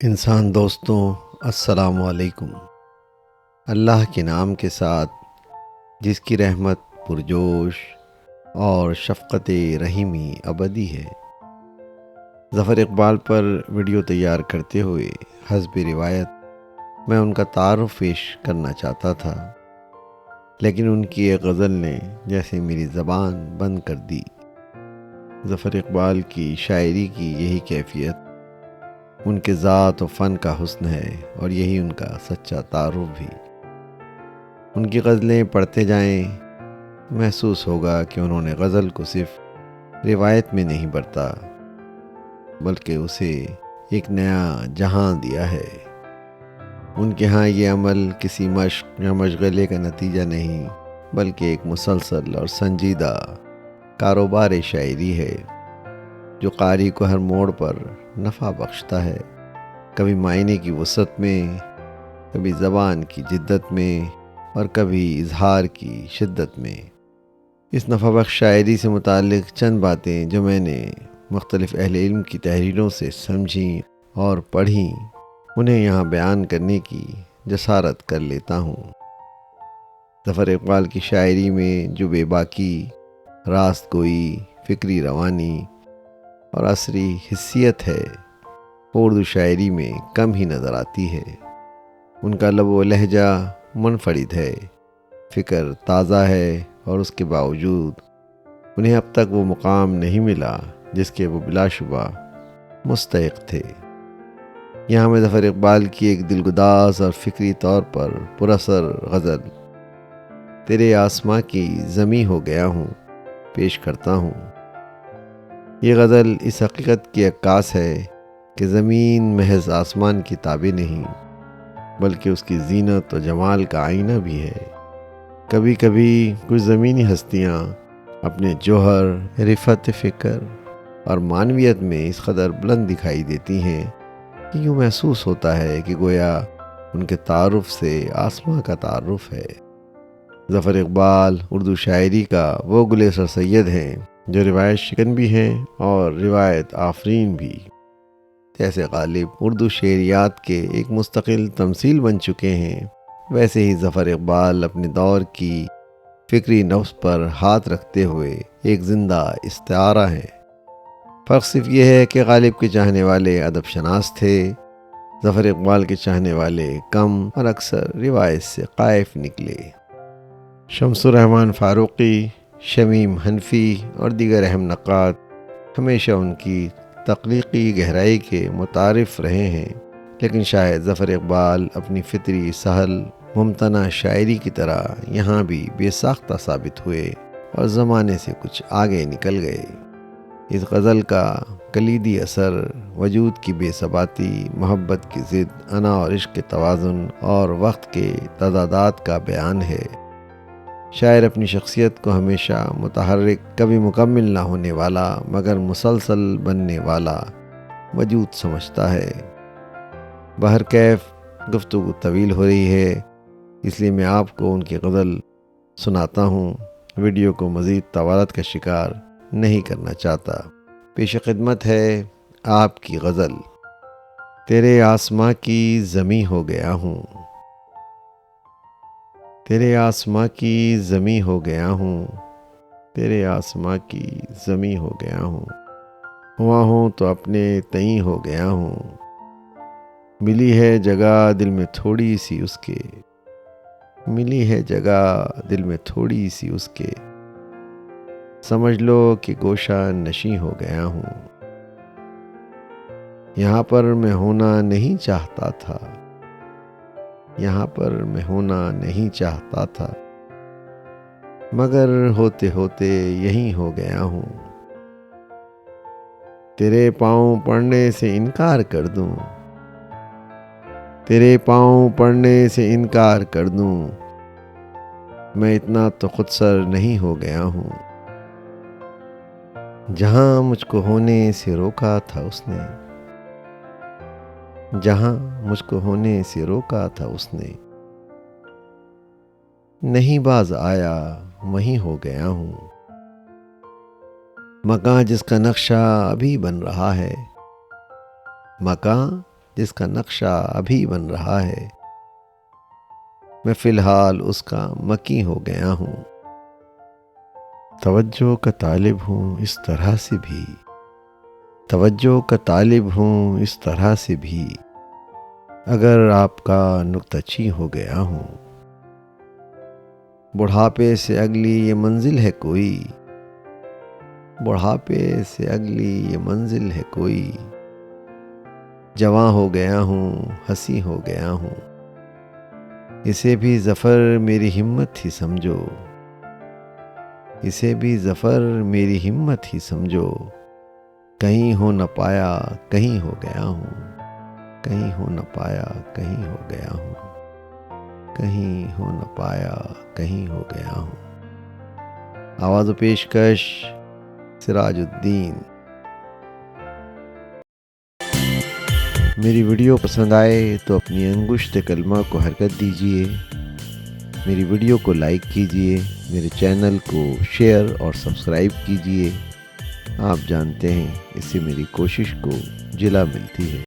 انسان دوستوں، السلام علیکم۔ اللہ کے نام کے ساتھ جس کی رحمت پرجوش اور شفقت رحیمی ابدی ہے۔ ظفر اقبال پر ویڈیو تیار کرتے ہوئے حسب روایت میں ان کا تعارف پیش کرنا چاہتا تھا، لیکن ان کی ایک غزل نے جیسے میری زبان بند کر دی۔ ظفر اقبال کی شاعری کی یہی کیفیت ان کے ذات و فن کا حسن ہے، اور یہی ان کا سچا تعارف بھی۔ ان کی غزلیں پڑھتے جائیں، محسوس ہوگا کہ انہوں نے غزل کو صرف روایت میں نہیں برتا، بلکہ اسے ایک نیا جہاں دیا ہے۔ ان کے ہاں یہ عمل کسی مشق یا مشغلے کا نتیجہ نہیں، بلکہ ایک مسلسل اور سنجیدہ کاروبار شاعری ہے جو قاری کو ہر موڑ پر نفع بخشتا ہے، کبھی معنی کی وسعت میں، کبھی زبان کی جدت میں، اور کبھی اظہار کی شدت میں۔ اس نفع بخش شاعری سے متعلق چند باتیں جو میں نے مختلف اہل علم کی تحریروں سے سمجھیں اور پڑھیں، انہیں یہاں بیان کرنے کی جسارت کر لیتا ہوں۔ ظفر اقبال کی شاعری میں جو بے باکی، راست گوئی، فکری روانی اور عصری حسیت ہے، وہ اردو شاعری میں کم ہی نظر آتی ہے۔ ان کا لب و لہجہ منفرد ہے، فکر تازہ ہے، اور اس کے باوجود انہیں اب تک وہ مقام نہیں ملا جس کے وہ بلا شبہ مستحق تھے۔ یہاں میں ظفر اقبال کی ایک دلگداز اور فکری طور پر پراثر غزل تیرے آسماں کی زمیں ہو گیا ہوں پیش کرتا ہوں۔ یہ غزل اس حقیقت کی عکاس ہے کہ زمین محض آسمان کی تابع نہیں، بلکہ اس کی زینت و جمال کا آئینہ بھی ہے۔ کبھی کبھی کچھ زمینی ہستیاں اپنے جوہر، رفت فکر اور معنویت میں اس قدر بلند دکھائی دیتی ہیں کہ یوں محسوس ہوتا ہے کہ گویا ان کے تعارف سے آسماں کا تعارف ہے۔ ظفر اقبال اردو شاعری کا وہ گلِ سر سید ہیں جو روایت شکن بھی ہیں اور روایت آفرین بھی۔ جیسے غالب اردو شعریات کے ایک مستقل تمثیل بن چکے ہیں، ویسے ہی ظفر اقبال اپنے دور کی فکری نبض پر ہاتھ رکھتے ہوئے ایک زندہ استعارہ ہیں۔ فرق صرف یہ ہے کہ غالب کے چاہنے والے ادب شناس تھے، ظفر اقبال کے چاہنے والے کم اور اکثر روایت سے قائف نکلے۔ شمس الرحمن فاروقی، شمیم حنفی اور دیگر اہم نقاد ہمیشہ ان کی تخلیقی گہرائی کے متعارف رہے ہیں، لیکن شاید ظفر اقبال اپنی فطری سہل ممتنع شاعری کی طرح یہاں بھی بے ساختہ ثابت ہوئے اور زمانے سے کچھ آگے نکل گئے۔ اس غزل کا کلیدی اثر وجود کی بے ثباتی، محبت کی ضد، انا اور عشق کے توازن اور وقت کے تضادات کا بیان ہے۔ شاعر اپنی شخصیت کو ہمیشہ متحرک، کبھی مکمل نہ ہونے والا مگر مسلسل بننے والا وجود سمجھتا ہے۔ بہرکیف گفتگو طویل ہو رہی ہے، اس لیے میں آپ کو ان کی غزل سناتا ہوں۔ ویڈیو کو مزید طوالت کا شکار نہیں کرنا چاہتا۔ پیش خدمت ہے آپ کی غزل تیرے آسماں کی زمیں ہو گیا ہوں۔ تیرے آسماں کی زمیں ہو گیا ہوں، تیرے آسماں کی زمیں ہو گیا ہوں، ہوا ہوں تو اپنے تئیں ہو گیا ہوں، ملی ہے جگہ دل میں تھوڑی سی اس کے، ملی ہے جگہ دل میں تھوڑی سی اس کے، سمجھ لو کہ گوشہ نشیں ہو گیا ہوں۔ یہاں پر میں ہونا نہیں چاہتا تھا، یہاں پر میں ہونا نہیں چاہتا تھا، مگر ہوتے ہوتے یہیں ہو گیا ہوں۔ تیرے پاؤں پڑنے سے انکار کر دوں، تیرے پاؤں پڑنے سے انکار کر دوں، میں اتنا تو خود سر نہیں ہو گیا ہوں۔ جہاں مجھ کو ہونے سے روکا تھا اس نے، جہاں مجھ کو ہونے سے روکا تھا اس نے، نہیں باز آیا وہیں ہو گیا ہوں۔ مکاں جس کا نقشہ ابھی بن رہا ہے، مکاں جس کا نقشہ ابھی بن رہا ہے، میں فی الحال اس کا مکی ہو گیا ہوں۔ توجہ کا طالب ہوں اس طرح سے بھی، توجہ کا طالب ہوں اس طرح سے بھی، اگر آپ کا نکتہ چین ہو گیا ہوں۔ بڑھاپے سے اگلی یہ منزل ہے کوئی، بڑھاپے سے اگلی یہ منزل ہے کوئی، جواں ہو گیا ہوں، ہنسی ہو گیا ہوں، اسے بھی ظفر میری ہمت ہی سمجھو، اسے بھی ظفر میری ہمت ہی سمجھو، کہیں ہو نہ پایا کہیں ہو گیا ہوں، کہیں ہو نہ پایا کہیں ہو گیا ہوں، کہیں ہو نہ پایا کہیں ہو گیا ہوں۔ آواز و پیشکش سراج الدین۔ میری ویڈیو پسند آئے تو اپنی انگشت کلمہ کو حرکت دیجیے، میری ویڈیو کو لائک کیجیے، میرے چینل کو شیئر اور سبسکرائب کیجیے۔ آپ جانتے ہیں اس سے میری کوشش کو جلا ملتی ہے۔